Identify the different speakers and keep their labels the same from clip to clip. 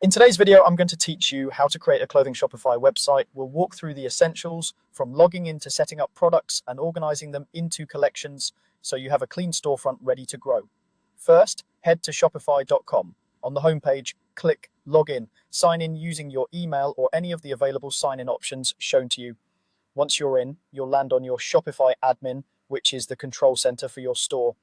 Speaker 1: In today's video, I'm going to teach you how to create a clothing Shopify website. We'll walk through the essentials from logging in to setting up products and organizing them into collections so you have a clean storefront ready to grow. First, head to shopify.com. On the homepage, click Login. Sign in using your email or any of the available sign-in options shown to you. Once you're in, you'll land on your Shopify admin, which is the control center for your store.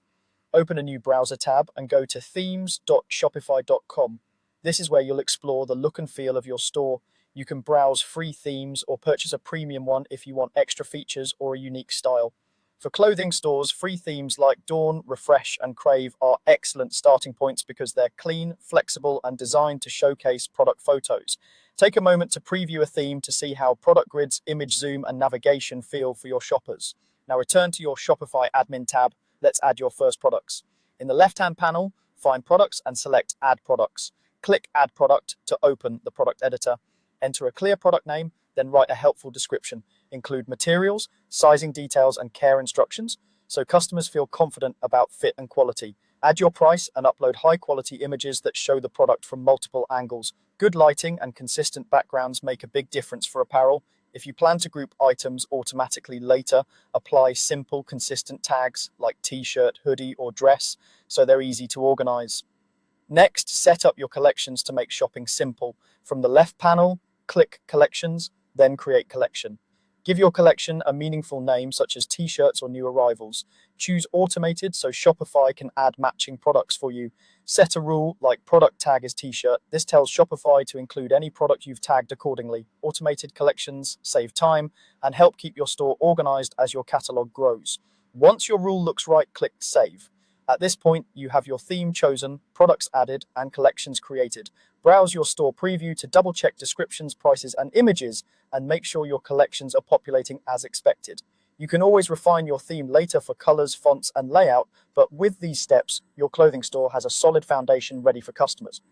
Speaker 1: Open a new browser tab and go to themes.shopify.com. This is where you'll explore the look and feel of your store. You can browse free themes or purchase a premium one if you want extra features or a unique style. For clothing stores, free themes like Dawn, Refresh, and Crave are excellent starting points because they're clean, flexible, and designed to showcase product photos. Take a moment to preview a theme to see how product grids, image zoom, and navigation feel for your shoppers. Now return to your Shopify admin tab. Let's add your first products. In the left-hand panel, find products and select Add Products. Click Add Product to open the product editor. Enter a clear product name, then write a helpful description. Include materials, sizing details, and care instructions so customers feel confident about fit and quality. Add your price and upload high-quality images that show the product from multiple angles. Good lighting and consistent backgrounds make a big difference for apparel. If you plan to group items automatically later, apply simple, consistent tags like t-shirt, hoodie, or dress so they're easy to organize. Next, set up your collections to make shopping simple. From the left panel, click Collections, then Create Collection. Give your collection a meaningful name such as t-shirts or new arrivals. Choose Automated so Shopify can add matching products for you. Set a rule like product tag is t-shirt. This tells Shopify to include any product you've tagged accordingly. Automated collections save time and help keep your store organized as your catalog grows. Once your rule looks right, click Save. At this point, you have your theme chosen, products added, and collections created. Browse your store preview to double-check descriptions, prices, and images, and make sure your collections are populating as expected. You can always refine your theme later for colors, fonts, and layout, but with these steps, your clothing store has a solid foundation ready for customers.